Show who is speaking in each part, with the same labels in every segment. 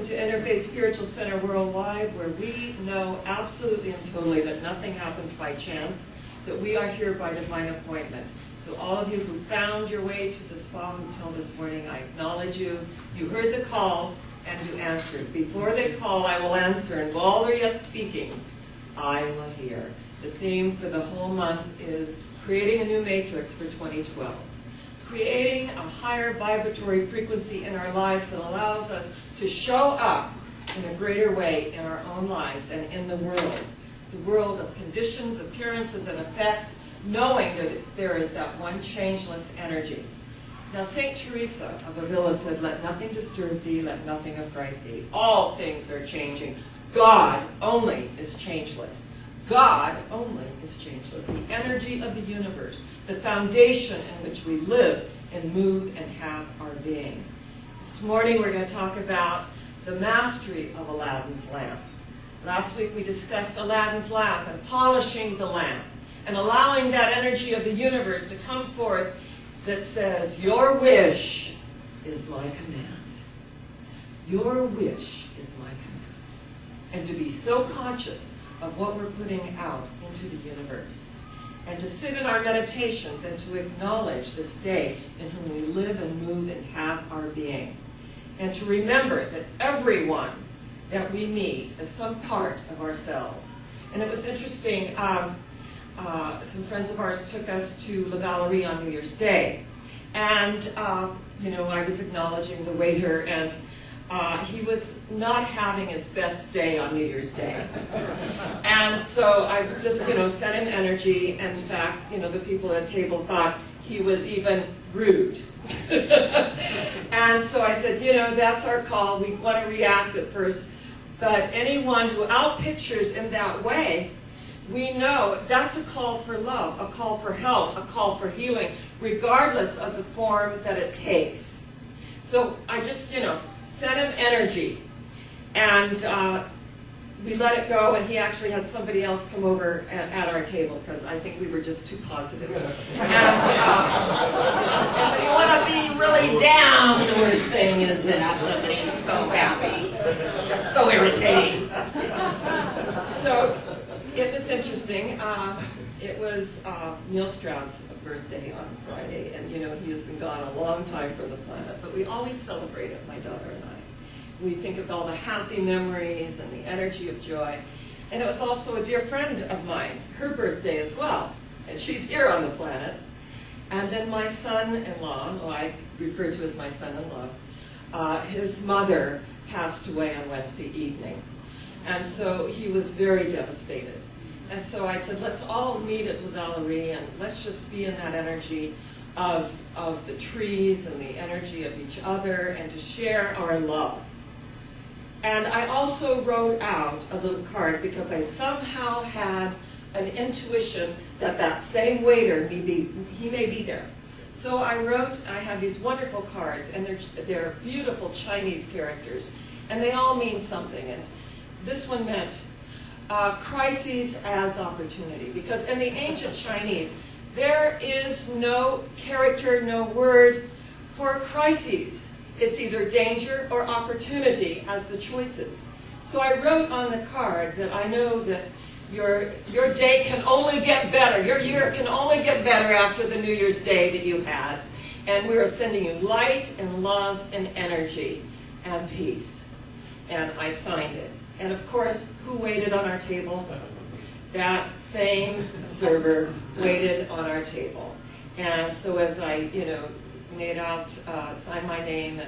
Speaker 1: welcome to Interfaith Spiritual Center Worldwide, where we know absolutely and totally that nothing happens by chance, that we are here by divine appointment. So all of you who found your way to the spa hotel this morning, I acknowledge you. You heard the call and you answered. Before they call, I will answer, and while they're yet speaking, I will hear. The theme for the whole month is creating a new matrix for 2012. Creating a higher vibratory frequency in our lives that allows us to show up in a greater way in our own lives and in the world of conditions, appearances, and effects, knowing that there is that one changeless energy. Now, St. Teresa of Avila said, "Let nothing disturb thee, let nothing affright thee. All things are changing. God only is changeless. God only is changeless." The energy of the universe, the foundation in which we live and move and have our being. This morning we're going to talk about the mastery of Aladdin's lamp. Last week we discussed Aladdin's lamp and polishing the lamp and allowing that energy of the universe to come forth that says, "Your wish is my command. Your wish is my command." And to be so conscious of what we're putting out into the universe. And to sit in our meditations and to acknowledge this day in whom we live and move and have our being. And to remember that everyone that we meet is some part of ourselves. And it was interesting, some friends of ours took us to La Valerie on New Year's Day. And, I was acknowledging the waiter, and he was not having his best day on New Year's Day. And so I just, sent him energy, and in fact, the people at the table thought he was even rude. And so I said, that's our call. We want to react at first. But anyone who outpictures in that way, we know that's a call for love, a call for help, a call for healing, regardless of the form that it takes. So I just, sent him energy, and we let it go, and he actually had somebody else come over at our table because I think we were just too positive. And when you want to be really down, the worst thing is that somebody is so happy. That's so irritating. So it was interesting. It was Neil Stroud's birthday on Friday, and he has been gone a long time from the planet, but we always celebrate it, my daughter and I. We think of all the happy memories and the energy of joy. And it was also a dear friend of mine, her birthday as well, and she's here on the planet. And then my son-in-law, who I refer to as my son-in-law, his mother passed away on Wednesday evening. And so he was very devastated. And so I said, let's all meet at La Valerie, and let's just be in that energy of the trees and the energy of each other, and to share our love. And I also wrote out a little card because I somehow had an intuition that that same waiter, he may be there. So I have these wonderful cards, and they're beautiful Chinese characters, and they all mean something. And this one meant crises as opportunity, because in the ancient Chinese, there is no character, no word for crises. It's either danger or opportunity as the choices. So I wrote on the card that I know that your day can only get better, your year can only get better after the New Year's Day that you had. And we are sending you light and love and energy and peace. And I signed it. And of course, who waited on our table? That same server waited on our table. And so as I, made out, signed my name,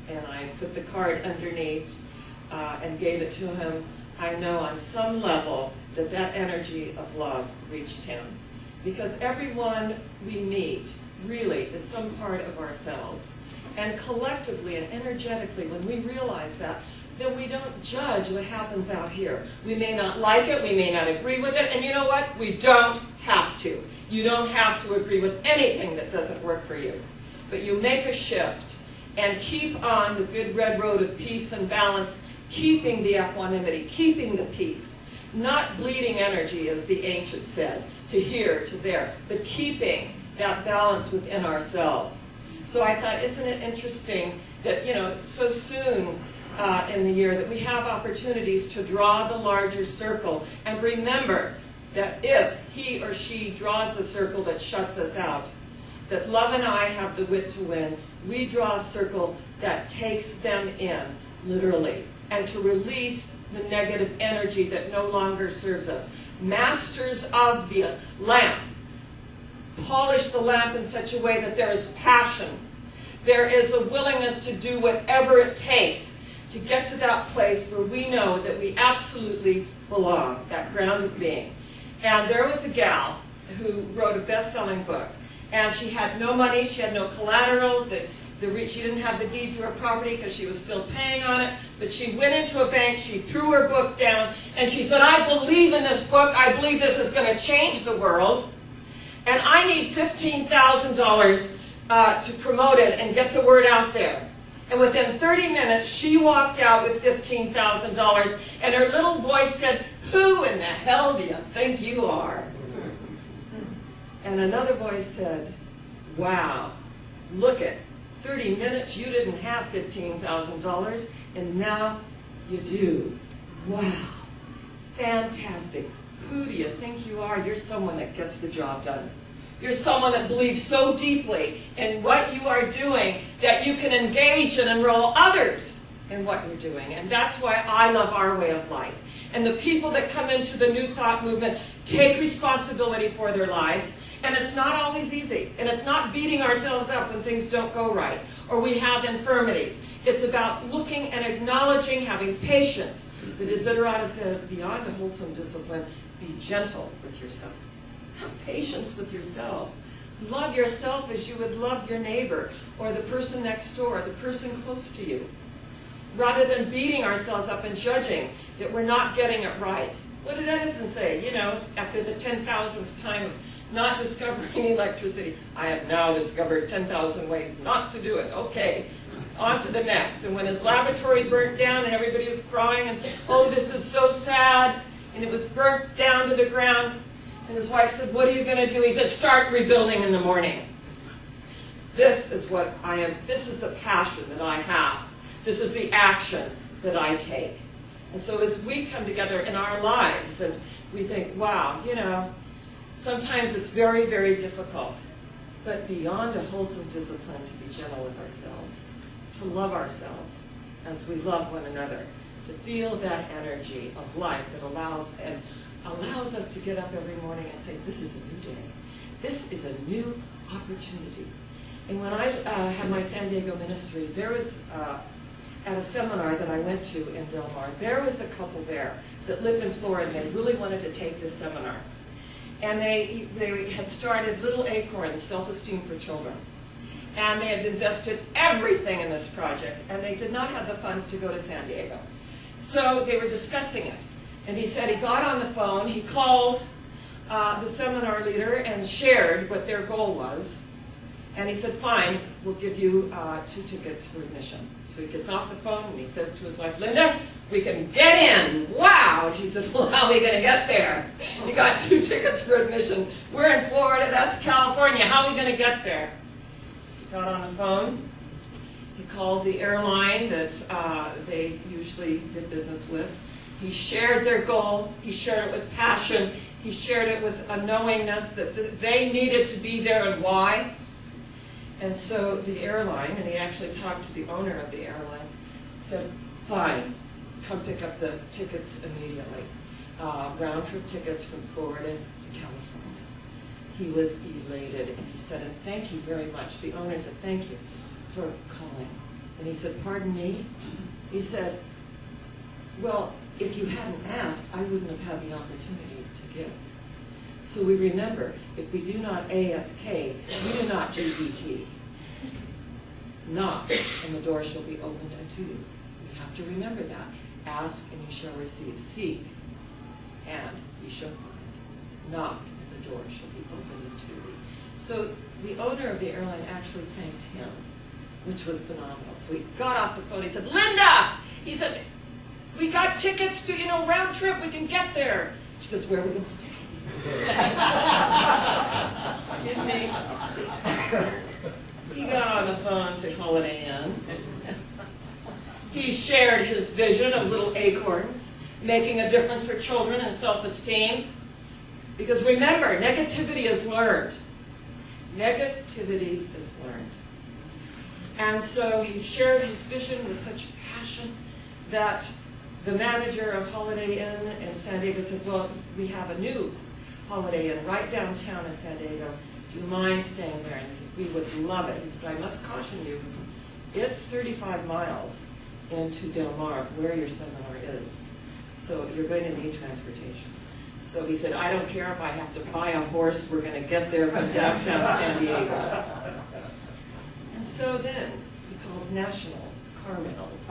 Speaker 1: and I put the card underneath and gave it to him, I know on some level that that energy of love reached him. Because everyone we meet really is some part of ourselves. And collectively and energetically, when we realize that, then we don't judge what happens out here. We may not like it, we may not agree with it, and you know what? We don't have to. You don't have to agree with anything that doesn't work for you. But you make a shift and keep on the good red road of peace and balance, keeping the equanimity, keeping the peace. Not bleeding energy, as the ancients said, to here, to there, but keeping that balance within ourselves. So I thought, isn't it interesting that, so soon in the year, that we have opportunities to draw the larger circle. And remember that if he or she draws the circle that shuts us out, that love and I have the wit to win. We draw a circle that takes them in, literally, and to release the negative energy that no longer serves us. Masters of the lamp polish the lamp in such a way that there is passion. There is a willingness to do whatever it takes to get to that place where we know that we absolutely belong, that grounded being. And there was a gal who wrote a best-selling book, and she had no money, she had no collateral, she didn't have the deed to her property because she was still paying on it, but she went into a bank, she threw her book down, and she said, I believe in this book, I believe this is going to change the world, and I need $15,000 to promote it and get the word out there. And within 30 minutes, she walked out with $15,000, and her little voice said, who in the hell do you think you are? And another voice said, wow, look at 30 minutes, you didn't have $15,000, and now you do. Wow, fantastic. Who do you think you are? You're someone that gets the job done. You're someone that believes so deeply in what you are doing that you can engage and enroll others in what you're doing. And that's why I love our way of life. And the people that come into the New Thought movement take responsibility for their lives. And it's not always easy. And it's not beating ourselves up when things don't go right or we have infirmities. It's about looking and acknowledging, having patience. The Desiderata says, beyond a wholesome discipline, be gentle with yourself. Have patience with yourself. Love yourself as you would love your neighbor or the person next door, or the person close to you. Rather than beating ourselves up and judging that we're not getting it right. What did Edison say? You know, after the 10,000th time of not discovering electricity, I have now discovered 10,000 ways not to do it. Okay, on to the next. And when his laboratory burnt down and everybody was crying and, oh, this is so sad, and it was burnt down to the ground, and his wife said, what are you going to do? He said, start rebuilding in the morning. This is what I am. This is the passion that I have. This is the action that I take. And so as we come together in our lives and we think, wow, you know, sometimes it's very, very difficult. But beyond a wholesome discipline, to be gentle with ourselves, to love ourselves as we love one another, to feel that energy of life that allows us to get up every morning and say, this is a new day. This is a new opportunity. And when I had my San Diego ministry, there was, at a seminar that I went to in Del Mar, there was a couple there that lived in Florida and they really wanted to take this seminar. And they had started Little Acorns, Self-Esteem for Children. And they had invested everything in this project, and they did not have the funds to go to San Diego. So they were discussing it. And he said he got on the phone, he called the seminar leader and shared what their goal was. And he said, fine, we'll give you 2 tickets for admission. So he gets off the phone and he says to his wife, Linda, we can get in. Wow. And she said, well, how are we going to get there? You got 2 tickets for admission. We're in Florida, that's California. How are we going to get there? He got on the phone. He called the airline that they usually did business with. He shared their goal. He shared it with passion. He shared it with a knowingness that they needed to be there and why. And so the airline, and he actually talked to the owner of the airline, said, fine, come pick up the tickets immediately. Round-trip tickets from Florida to California. He was elated, and he said, and thank you very much. The owner said, thank you for calling. And he said, pardon me? He said, well, if you hadn't asked, I wouldn't have had the opportunity to give. So we remember, if we do not ASK, we do not GBT. Knock, and the door shall be opened unto you. We have to remember that. Ask, and you shall receive. Seek, and ye shall find. Knock, and the door shall be opened unto you. So the owner of the airline actually thanked him, which was phenomenal. So he got off the phone. He said, Linda! He said, we got tickets to, round trip. We can get there. She goes, where are we going to stay? Excuse me. He got on the phone to Holiday Inn. He shared his vision of little acorns, making a difference for children and self-esteem. Because remember, negativity is learned. Negativity is learned. And so he shared his vision with such passion that the manager of Holiday Inn in San Diego said, well, we have a new Holiday Inn right downtown in San Diego. Do you mind staying there? And he said, we would love it. He said, but I must caution you, it's 35 miles into Del Mar, where your seminar is. So you're going to need transportation. So he said, I don't care if I have to buy a horse, we're going to get there from downtown San Diego. And so then he calls National Car Mills.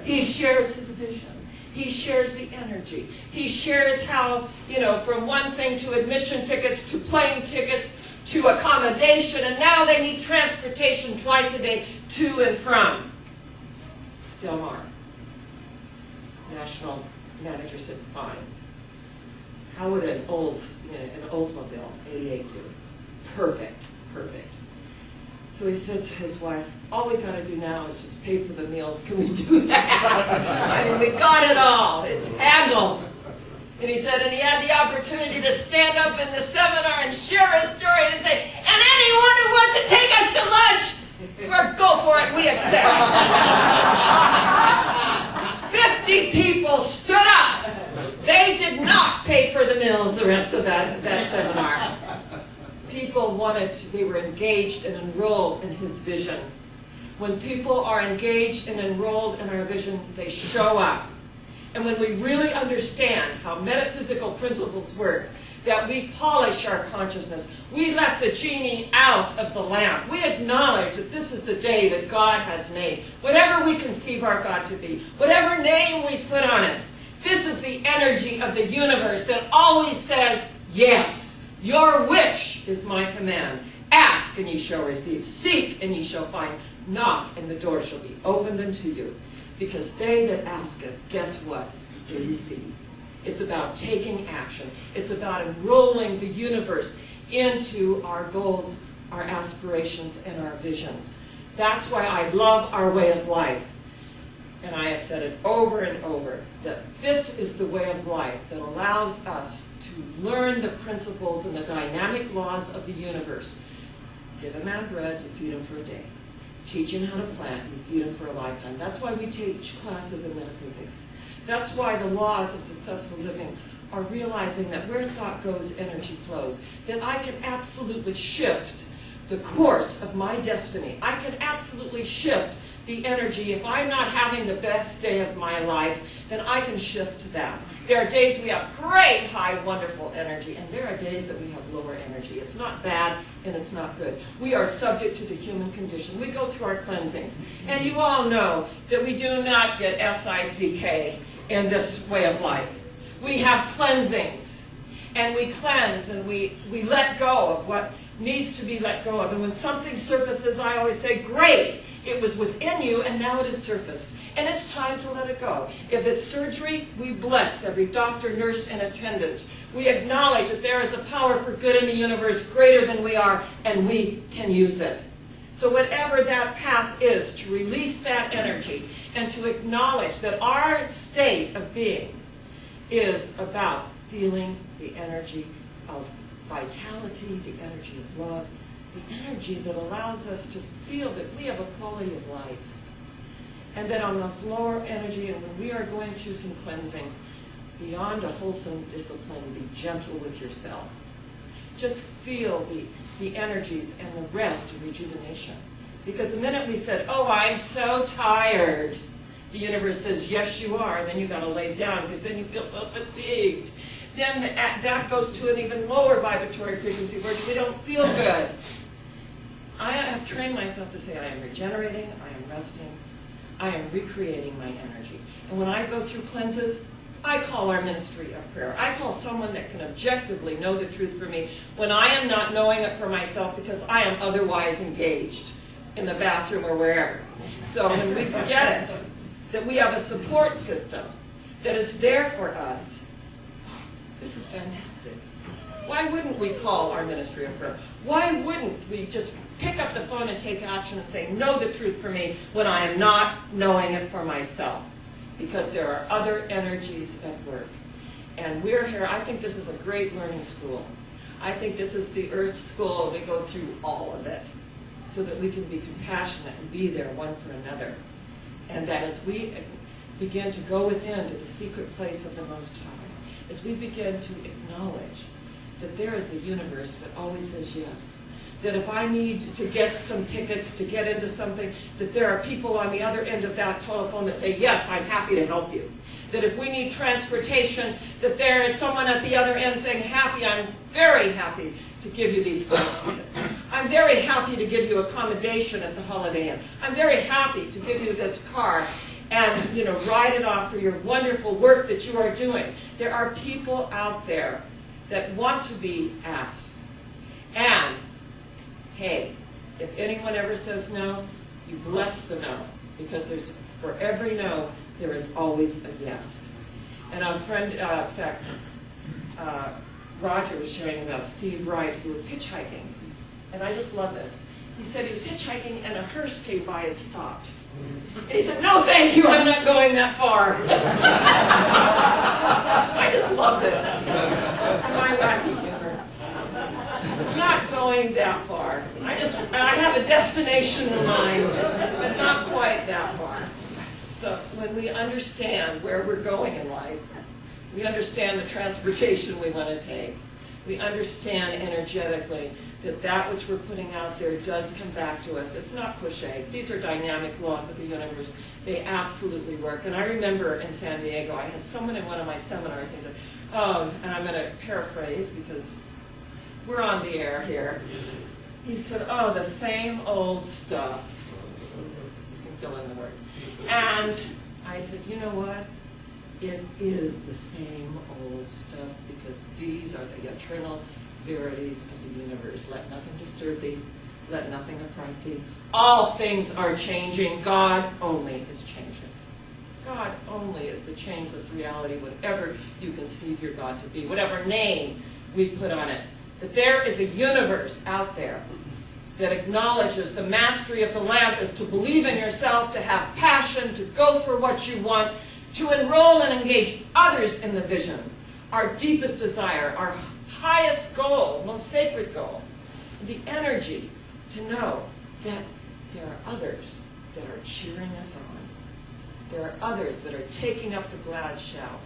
Speaker 1: He shares his vision. He shares the energy. He shares how, you know, from one thing to admission tickets, to plane tickets, to accommodation, and now they need transportation twice a day to and from Del Mar. National manager said, fine. How would an Oldsmobile 88 do? Perfect, perfect. So he said to his wife, all we got to do now is just pay for the meals. Can we do that? I mean, we got it all. It's handled. And he said, and he had the opportunity to stand up in the seminar and share his story and say, and anyone who wants to take us to lunch, or go for it, we accept. 50 people stood up. They did not pay for the meals the rest of that seminar. People wanted to, they were engaged and enrolled in his vision. When people are engaged and enrolled in our vision, they show up. And when we really understand how metaphysical principles work, that we polish our consciousness, we let the genie out of the lamp. We acknowledge that this is the day that God has made. Whatever we conceive our God to be, whatever name we put on it, this is the energy of the universe that always says, yes, your wish is my command. Ask and ye shall receive. Seek and ye shall find. Knock and the door shall be opened unto you. Because they that asketh, guess what? They receive. It's about taking action. It's about enrolling the universe into our goals, our aspirations, and our visions. That's why I love our way of life. And I have said it over and over, that this is the way of life that allows us to learn the principles and the dynamic laws of the universe. Give a man bread, you feed him for a day. Teach him how to plant, you feed him for a lifetime. That's why we teach classes in metaphysics. That's why the laws of successful living are realizing that where thought goes, energy flows. That I can absolutely shift the course of my destiny. I can absolutely shift the energy. If I'm not having the best day of my life, then I can shift to that. There are days we have great, high, wonderful energy, and there are days that we have lower energy. It's not bad, and it's not good. We are subject to the human condition. We go through our cleansings. And you all know that we do not get S-I-C-K in this way of life. We have cleansings, and we cleanse, and we let go of what needs to be let go of. And when something surfaces, I always say, great, it was within you, and now it has surfaced. And it's time to let it go. If it's surgery, we bless every doctor, nurse, and attendant. We acknowledge that there is a power for good in the universe greater than we are, and we can use it. So whatever that path is, to release that energy and to acknowledge that our state of being is about feeling the energy of vitality, the energy of love, the energy that allows us to feel that we have a quality of life. And that on those lower energy, and when we are going through some cleansings, beyond a wholesome discipline, be gentle with yourself. Just feel the energies and the rest and rejuvenation. Because the minute we said, oh, I'm so tired, the universe says, yes, you are. Then you've got to lay down, because then you feel so fatigued. Then that goes to an even lower vibratory frequency where we don't feel good. I have trained myself to say I am regenerating, I am resting, I am recreating my energy. And when I go through cleanses, I call our ministry of prayer. I call someone that can objectively know the truth for me when I am not knowing it for myself because I am otherwise engaged in the bathroom or wherever. So when we get it, that we have a support system that is there for us, this is fantastic. Why wouldn't we call our ministry of prayer? Why wouldn't we just pick up the phone and take action and say, know the truth for me when I am not knowing it for myself? Because there are other energies at work. And we're here, I think this is a great learning school. I think this is the earth school. We go through all of it so that we can be compassionate and be there one for another. And that as we begin to go within to the secret place of the Most High, as we begin to acknowledge that there is a universe that always says yes, that if I need to get some tickets to get into something, that there are people on the other end of that telephone that say, yes, I'm happy to help you. That if we need transportation, that there is someone at the other end saying, I'm very happy to give you these flight tickets. I'm very happy to give you accommodation at the Holiday Inn. I'm very happy to give you this car and, ride it off for your wonderful work that you are doing. There are people out there that want to be asked. And, hey, if anyone ever says no, you bless the no. Because for every no, there is always a yes. And a friend, Roger was sharing about Steve Wright, who was hitchhiking. And I just love this. He said he was hitchhiking and a hearse came by and stopped. And he said, no thank you, I'm not going that far. I just loved it. My wacky humor. Not going that far. I have a destination in mind, but not quite that far. So when we understand where we're going in life, we understand the transportation we want to take. We understand energetically that which we're putting out there does come back to us. It's not cliche. These are dynamic laws of the universe. They absolutely work. And I remember in San Diego, I had someone in one of my seminars, and he said, and I'm going to paraphrase because we're on the air here. He said, the same old stuff. You can fill in the word. And I said, you know what? It is the same old stuff because these are the eternal verities of the universe. Let nothing disturb thee. Let nothing affright thee. All things are changing. God only is changeless. God only is the changeless reality, whatever you conceive your God to be, whatever name we put on it. That there is a universe out there that acknowledges the mastery of the lamp is to believe in yourself, to have passion, to go for what you want, to enroll and engage others in the vision, our deepest desire, our highest goal, most sacred goal, the energy to know that there are others that are cheering us on. There are others that are taking up the glad shout,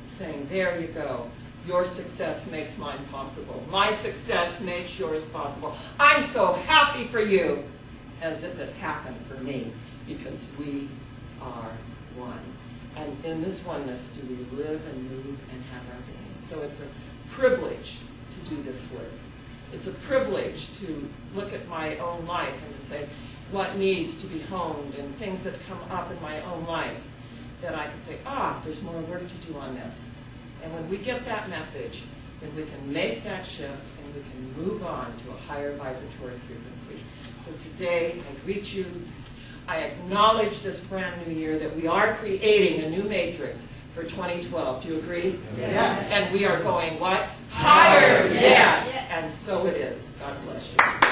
Speaker 1: saying, there you go. Your success makes mine possible. My success makes yours possible. I'm so happy for you, as if it happened for me, because we are one. And in this oneness do we live and move and have our being. So it's a privilege to do this work. It's a privilege to look at my own life and to say what needs to be honed and things that come up in my own life that I can say, there's more work to do on this. And when we get that message, then we can make that shift and we can move on to a higher vibratory frequency. So today, I greet you. I acknowledge this brand new year that we are creating a new matrix for 2012. Do you agree?
Speaker 2: Yes.
Speaker 1: And we are going what? Higher yet. And so it is. God bless you.